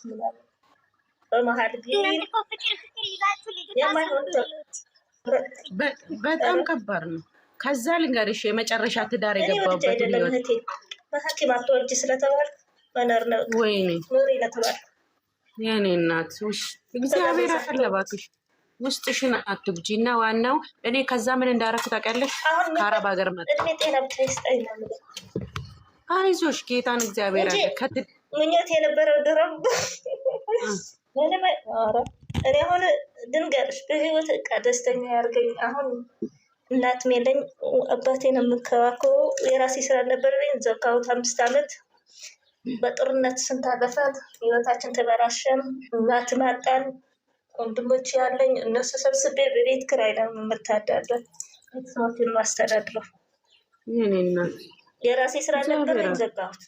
ምናምን በመሀል ግን በጣም ከባድ ነው። ከዛ ልንገርሽ የመጨረሻ ትዳር የገባሁበት ህይወት በሐኪም አትወልጂ ስለተባለ መኖር ነው። ወይኔ ኑሪ ለተባለ የኔ እናት እግዚአብሔር አለባክሽ ውስጥሽን አትጉጂ። እና ዋናው እኔ ከዛ ምን እንዳረኩ ታውቂያለሽ? ከአረብ ሀገር መጣ። አይዞሽ ጌታን እግዚአብሔር አለ ምኞት የነበረው ድሮም እኔ አሁን ድንገርሽ በህይወት እቃ ደስተኛ ያርገኝ። አሁን እናትም የለኝ አባቴን የምንከባከበው የራሴ ስራ ነበረኝ። ዘካሁት 5 ዓመት በጦርነት ስንት አለፈን። ህይወታችን ተበላሸን። እናት ማጣን። ወንድሞች ያለኝ እነሱ ሰብስቤ በቤት ኪራይ ነው የምታዳደር። ቤተሰቦችን ማስተዳድረው የኔ እናት የራሴ ስራ ነበረኝ ዘጋሁት።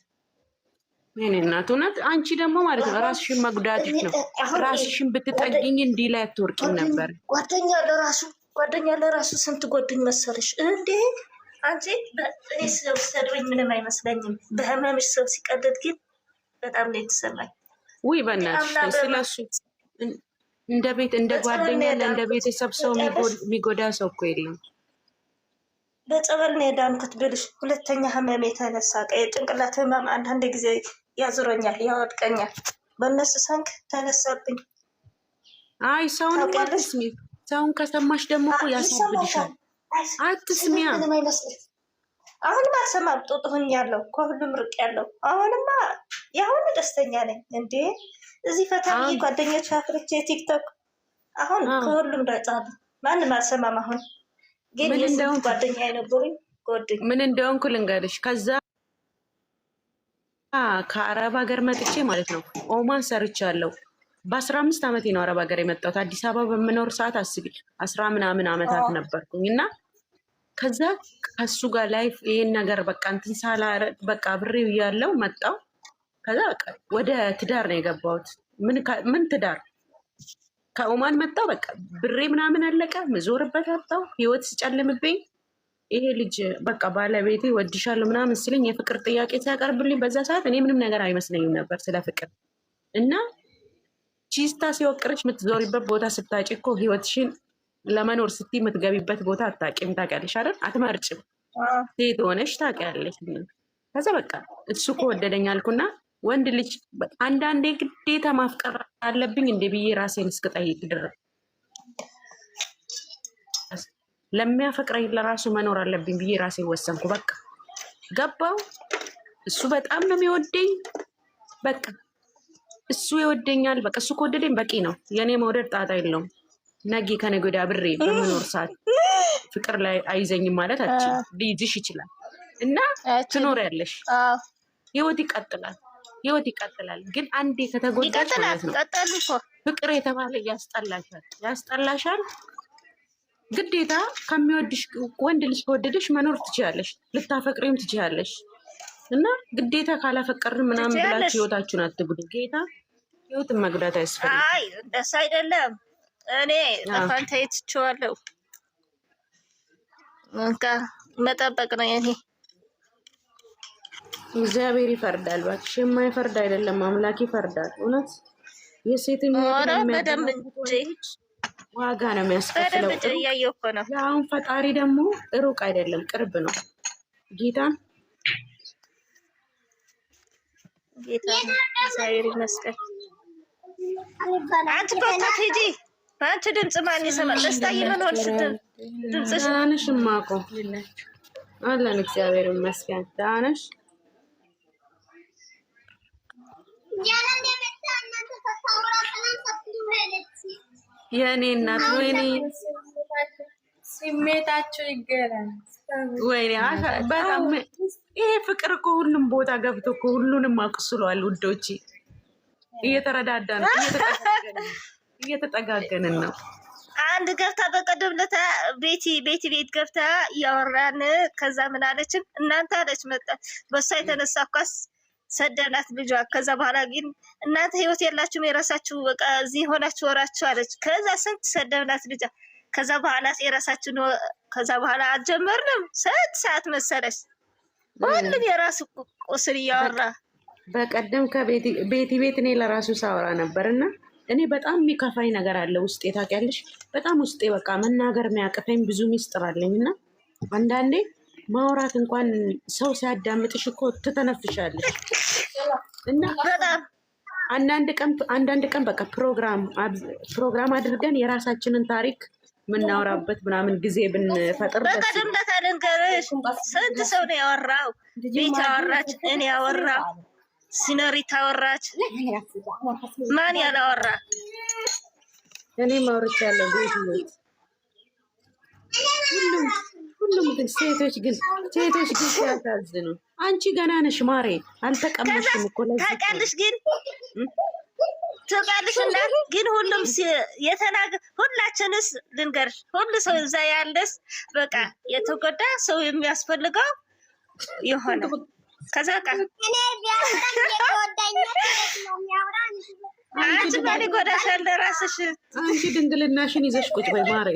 የኔ እናት እውነት አንቺ ደግሞ ማለት ነው ራስሽን መጉዳትሽ ነው። ራስሽን ብትጠግኝ እንዲህ ላይ አትወርቂም ነበር። ጓደኛ ለራሱ ስንት ጎድኝ መሰለሽ እንዴ አንቺ። እኔ ሰው ሰድበኝ ምንም አይመስለኝም። በህመምሽ ሰው ሲቀደድ ግን በጣም ነው የተሰማኝ። ውይ በእናትሽ ስለሱ እንደ ቤት እንደ ጓደኛ እንደ ቤተሰብ ሰው የሚጎዳ ሰው እኮ የለም። በጸበል ነው የዳንኩት ብልሽ ሁለተኛ ህመም የተነሳ የጭንቅላት ህመም አንዳንድ ጊዜ ያዝሮኛል፣ ያወድቀኛል። በእነሱ ሰንክ ተነሳብኝ። አይ ሰውን አትስሚ። ሰውን ከሰማሽ ደግሞ እኮ ያሳብድሻል። አትስሚያ። አሁንማ አልሰማም። ጡጥሁኝ ያለው ከሁሉም ርቅ ያለው አሁንማ የአሁኑ ደስተኛ ነኝ እንዴ። እዚህ ፈታሚ ጓደኞች አፍርቼ ቲክቶክ አሁን ከሁሉም ዳጫሉ። ማንም አልሰማም። አሁን ግን የስንት ጓደኛ አይነበሩኝ ጎድኝ ምን እንደሆንኩ ልንገርሽ። ከዛ ከአረብ ሀገር መጥቼ ማለት ነው ኦማን ሰርቻለሁ። በ15 ዓመቴ ነው አረብ ሀገር የመጣሁት። አዲስ አበባ በምኖር ሰዓት አስቢ 10 ምናምን ዓመታት ነበርኩኝ። እና ከዛ ከሱ ጋር ላይፍ ይሄን ነገር በቃ እንትን ሳላረ በቃ ብሬው እያለው መጣው። ከዛ በቃ ወደ ትዳር ነው የገባሁት። ምን ትዳር ከኦማን መጣው። በቃ ብሬ ምናምን አለቀ። ምዞርበት አጣው። ህይወት ሲጨልምብኝ ይሄ ልጅ በቃ ባለቤቴ ወድሻለሁ ምናምን ሲለኝ የፍቅር ጥያቄ ሲያቀርብልኝ በዛ ሰዓት እኔ ምንም ነገር አይመስለኝም ነበር ስለ ፍቅር። እና ቺስታ ሲወቅርሽ የምትዞሪበት ቦታ ስታጭ እኮ ህይወትሽን ለመኖር ስትይ የምትገቢበት ቦታ አታውቂም። ታውቂያለሽ አይደል? አትመርጭም። ሴት ሆነሽ ታውቂያለሽ። ከዛ በቃ እሱ ከወደደኝ አልኩና ወንድ ልጅ አንዳንዴ ግዴታ ማፍቀር አለብኝ እንደ ብዬ ራሴን እስክጠይቅ ድረስ ለሚያፈቅረኝ ለራሱ መኖር አለብኝ ብዬ ራሴ ወሰንኩ። በቃ ገባው። እሱ በጣም ነው የሚወደኝ። በቃ እሱ ይወደኛል። በቃ እሱ ከወደደኝ በቂ ነው። የኔ መውደድ ጣጣ የለውም። ነጊ ከነገ ወዲያ ብሬ በመኖር ሰዓት ፍቅር ላይ አይዘኝም ማለት አችልም። ሊይዝሽ ይችላል እና ትኖሪያለሽ። ህይወት ይቀጥላል። ህይወት ይቀጥላል። ግን አንዴ ከተጎዳሽ ማለት ነው ፍቅር የተባለ ያስጠላሻል። ግዴታ ከሚወድሽ ወንድ ልጅ ከወደደሽ መኖር ትችያለሽ፣ ልታፈቅሪም ትችያለሽ። እና ግዴታ ካላፈቀርን ምናምን ብላችሁ ህይወታችሁን አትጉዱ። ጌታ ህይወትን መጉዳት አያስፈልግም። አይ እንደሱ አይደለም። እኔ ለፋንታ የትችዋለሁ። እንካ መጠበቅ ነው የኔ። እግዚአብሔር ይፈርዳል። እባክሽ የማይፈርድ አይደለም አምላክ ይፈርዳል። እውነት የሴትኛ በደንብ እንጂ ዋጋ ነው የሚያስከፍለው። እያየሁ እኮ ነው። አሁን ፈጣሪ ደግሞ ሩቅ አይደለም ቅርብ ነው። ጌታ እግዚአብሔር ይመስገን። አንቺ በቃ ሂጂ። አንቺ ድምፅ ማን ይሰማል? ደስታዬ ምን ሆንሽ? ድምፅሽ ነሽ ማቆ አለን። እግዚአብሔር ይመስገን። ደህና ነሽ? የኔ እናት ወይኔ ስሜታቸው ይገራል። ወይኔ በጣም ይሄ ፍቅር እኮ ሁሉም ቦታ ገብቶ እኮ ሁሉንም አቁስሏል። ውዶቼ እየተረዳዳን እየተጠጋገንን ነው። አንድ ገብታ በቀደም ለታ ቤት ገብታ እያወራን ከዛ ምን አለችን እናንተ አለች መጣ በሷ የተነሳ ኳስ ሰደናት ልጇ። ከዛ በኋላ ግን እናንተ ህይወት የላችሁም የራሳችሁ በቃ እዚህ ሆናችሁ ወራችሁ አለች። ከዛ ስንት ሰደናት ልጇ። ከዛ በኋላ የራሳችሁ ነው። ከዛ በኋላ አልጀመርንም። ስንት ሰዓት መሰለሽ ሁሉም የራሱ ቁስል እያወራ በቀደም ከቤቲ ቤት እኔ ለራሱ ሳወራ ነበር እና እኔ በጣም የሚከፋኝ ነገር አለ ውስጤ ታውቂያለሽ። በጣም ውስጤ በቃ መናገር የሚያቅተኝ ብዙ ሚስጥር አለኝ እና አንዳንዴ ማውራት እንኳን ሰው ሲያዳምጥሽ እኮ ትተነፍሻለሽ እና አንዳንድ ቀን በቃ ፕሮግራም አድርገን የራሳችንን ታሪክ የምናወራበት ምናምን ጊዜ ብንፈጥር በቀደም ዕለት ልንገርሽ፣ ስንት ሰው ነው ያወራው? ቤት አወራች፣ እኔ ያወራው፣ ሲኖሪት አወራች። ማን ያላወራ? እኔ ማውርቻለሁ። ቤት ሁሉም ግን ሴቶች ግን ሲያሳዝኑ። አንቺ ገና ነሽ ማሬ፣ አልተቀመሽም እኮ ታውቂያለሽ። እና ግን ሁሉም ሁላችንስ ልንገርሽ፣ ሁሉ ሰው እዛ ያለስ በቃ የተጎዳ ሰው የሚያስፈልገው የሆነ ከዛ አንቺ ማን ይጎዳሻል? ለራስሽ አንቺ ድንግልናሽን ይዘሽ ቁጭ በይ ማሬ።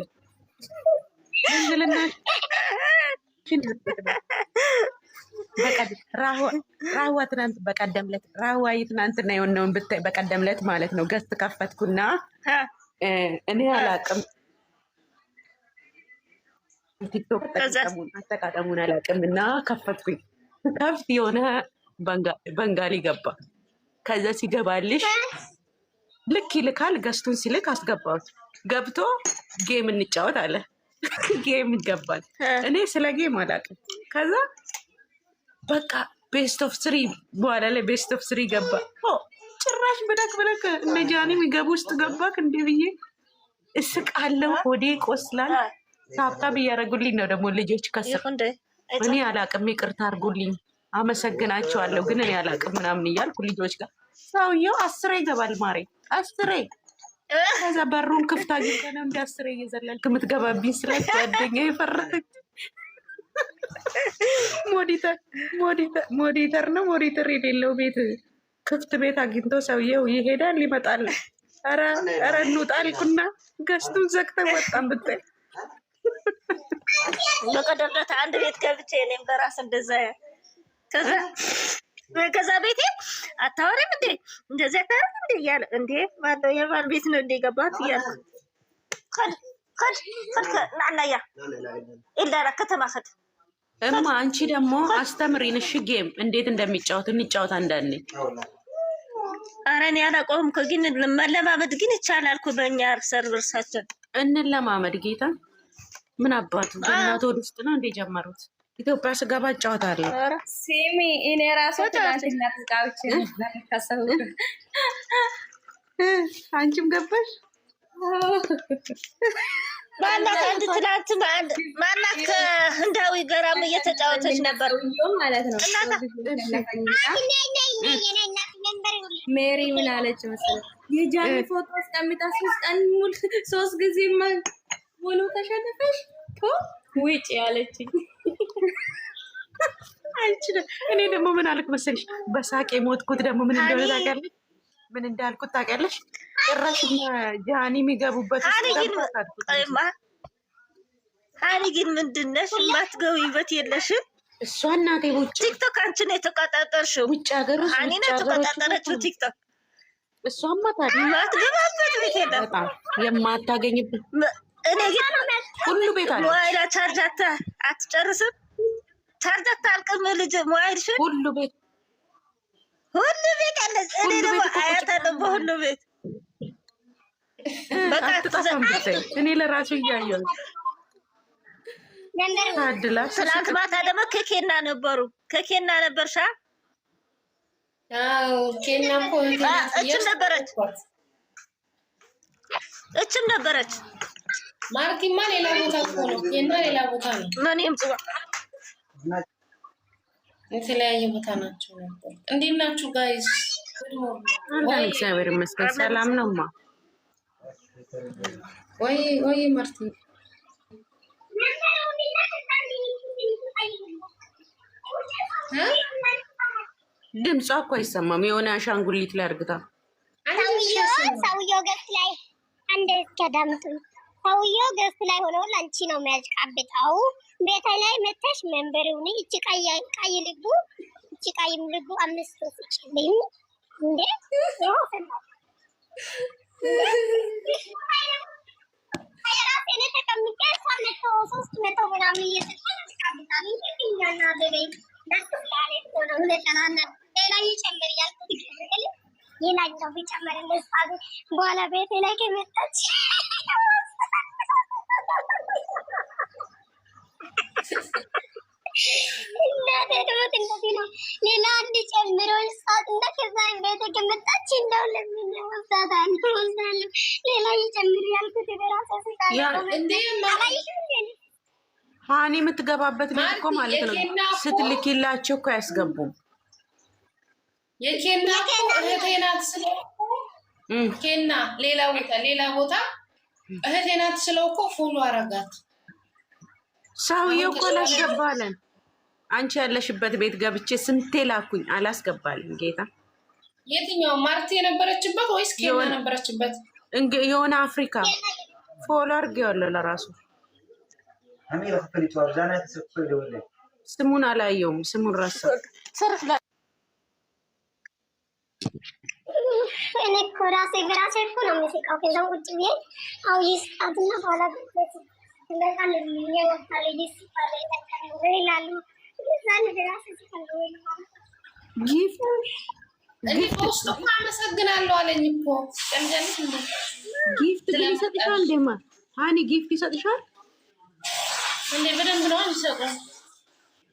ድንግልናሽን ራህዋ ትናንት በቀደምለት ራህዋይ ትናንትና የሆነውን ብታይ በቀደምለት ማለት ነው። ገዝት ከፈትኩና እኔ አላቅም ቲክቶክ አጠቃቀሙን አላቅም እና ከፈትኩኝ። ከፍት የሆነ በንጋሊ ገባ። ከዛ ሲገባልሽ ልክ ይልካል። ገዝቱን ሲልክ አስገባሁት። ገብቶ ጌም እንጫወት አለ። ጌም ይገባል። እኔ ስለ ጌም አላቅም። ከዛ በቃ ቤስት ኦፍ ስሪ በኋላ ላይ ቤስት ኦፍ ስሪ ገባ። ጭራሽ ብለክ እነ ጃኒ የሚገቡ ውስጥ ገባክ እንዴ ብዬ እስቃለሁ። ሆዴ ቆስላል። ታብታብ እያደረጉልኝ ነው ደግሞ ልጆች ከስር። እኔ አላቅም፣ ይቅርታ አድርጉልኝ፣ አመሰግናቸዋለሁ ግን እኔ አላቅም ምናምን እያልኩ ልጆች ጋር ሰውየው 10 ይገባል ማሬ 10። ከዛ በሩን ክፍት አግኝተ ነው እንደ 10 እየዘለልክ የምትገባብኝ ስላት ጓደኛ የፈረተች ሞዲተር ነው ሞዲተር የሌለው ቤት ክፍት ቤት አግኝቶ ሰውየው ይሄዳል ይመጣል። ኧረ እንውጣ አልኩና ገዝቱን ዘግተን ወጣን ብታይ። በቀደም ዕለት አንድ ቤት ገብቼ እኔም በራስ እንደዛ ከዛ ቤቴ አታወሪም እንዴ እንደዚህ አታወሪም እንዴ እያለ እንዴ ማነው የማን ቤት ነው እንዴ ገባት እያለ ናናያ ኢላላ ከተማ ከት እማ አንቺ ደግሞ አስተምሪን እሺ። ጌም እንዴት እንደሚጫወት እንጫወት አንዳንዴ። ኧረ እኔ አላውቀውም እኮ ግን መለማመድ ግን ይቻላል እኮ በእኛ ሰርቨርሳችን እንለማመድ። ጌታ ምን አባቱ እናት ወደ ውስጥ ነው እንዴ ጀመሩት። ኢትዮጵያ ስገባ እጫወታለሁ። ሲሚ እኔ ራሱ ትናንትና ተጫውቼ ከሰው አንቺም ገባሽ? ማናት አንድ ትናንት ማናት ከህንዳዊ ገራም እየተጫወተች ነበር ማለት ነው። ሜሪ ምን አለች መሰለኝ የጃኒ ፎቶ አስቀምጣ 3 ቀን ሙሉ 3 ጊዜ ሙሉ ተሸነፈሽ ውጭ ያለችኝ። እኔ ደግሞ ምን አልክ መሰለሽ በሳቄ ሞትኩት። ደግሞ ምን እንደሆነ ታውቂያለሽ? ምን እንዳልኩት ታውቂያለሽ? ጭራሽ ጃኒ የሚገቡበት ሀኒ ግን ምንድነሽ የማትገቢበት የለሽም። እሷ እናቴ ውጭ ቲክቶክ አንቺ ነው የተቆጣጠርሽው። ውጭ ሀገር ሀኒ ነው የተቆጣጠረችው ቲክቶክ። እሷማ ታዲያ የማትገባበት ቤት የለም። በጣም የማታገኝበት እኔ ግን ሁሉ ቤት አለ። ሞባይላ ቻርጅ አትጨርስም። ቻርጅ አታልቅም። ልጅ ሞባይልሽን ሁሉ ቤት አለ። እኔ ደግሞ አያታለሁ በሁሉ ቤት በቃ አትጠፋም ብታይ እኔ ለራሱ እያየሁ ታድላ። ትናንት ማታ ደግሞ ከኬና ነበሩ። ከኬና ነበርሻ? አዎ ኬና እኮ እችም ነበረች። ማርቲማ ሌላ ቦታ እኮ ነው። ኬና ሌላ ቦታ ነው። ማንንም ጽዋ የተለያየ ቦታ ናቸው ነበር። እንዴት ናችሁ ጋይስ? እግዚአብሔር ይመስገን ሰላም ነውማ። ወይ ማርቲ ድምጿ እኮ አይሰማም። የሆነ አሻንጉሊት ላይ አርግታ ሰውየው ገስ ላይ አንድ ከዳምጡ ሰውየው ገስ ላይ ሆነው ላንቺ ነው የሚያስቃብጠው። ቤት ላይ መተሽ መንበሩን እቺ ቀይ ልቡ ጭቃ ይምልዱ 5 ይችልኝ እንዴ እኔ ተቀምጬ ሶስት መቶ ምናምን እየሰጠኝ ተቀምጣለሁ። እኛና በበይ ደስ ያለ ሆነ ሁለተናና ሌላ ይጨምር ያልኩት ይችላል ሌላኛው ቢጨምርልኝ በኋላ ቤቴ ላይ ከመጣች እናቴ ደግሞ እንደዚህ ነው። ሌላ አንድ ጨምሮ ሰዓት እንደ ከዛ ቤቴ ከመጣች እንደው ለምን ወጣታለሁ ሌላ ይጨምር ያልኩት በራሴ ሃኒ የምትገባበት ቤት እኮ ማለት ነው ስትልኪላቸው እኮ አያስገቡም። የኬና እህቴ ናት ስለው ኬና ሌላ ቦታ እህቴ ናት ስለው እኮ ፎሎ አረጋት። ሰውዬው እኮ አላስገባለን። አንቺ ያለሽበት ቤት ገብቼ ስንቴ ላኩኝ አላስገባልን። ጌታ የትኛው ማርቲ የነበረችበት ወይስ ኬና ነበረችበት? የሆነ አፍሪካ ፎሎ አድርጌዋለሁ ለራሱ ስሙን አላየውም። ስሙን ረሳ። እኔ እኮ ራሴ በራሴ እኮ ነው የምስቃው። ከዛም ቁጭ ብዬ አው ይስጣትና በኋላ በት እንደቃለ የሚያወጣለ ይስጣለ ይላሉ። ዛን በራሴ ሲፈልገው ጊፍት እኔ ፖስት እኮ አመሰግናለሁ አለኝ እኮ ቀንጀልሽ እንዴ ጊፍት ይሰጥሻል እንደማ ሃኒ ጊፍት ይሰጥሻል እንዴ? በደንብ ነው የሚሰጠው።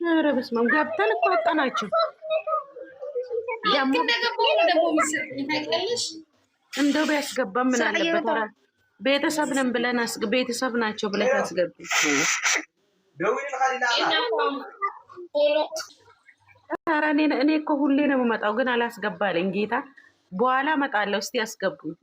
ኧረ በስመ አብ ገብተን እኮ አጣናቸው። እንደው ቢያስገባ ምን አለበት? ኧረ ቤተሰብ ነን ብለን ቤተሰብ ናቸው ብለን አስገቡ። ኧረ እኔ እኮ ሁሌ ነው የምመጣው ግን አላስገባልኝ ጌታ። በኋላ እመጣለሁ እስቲ አስገቡኝ።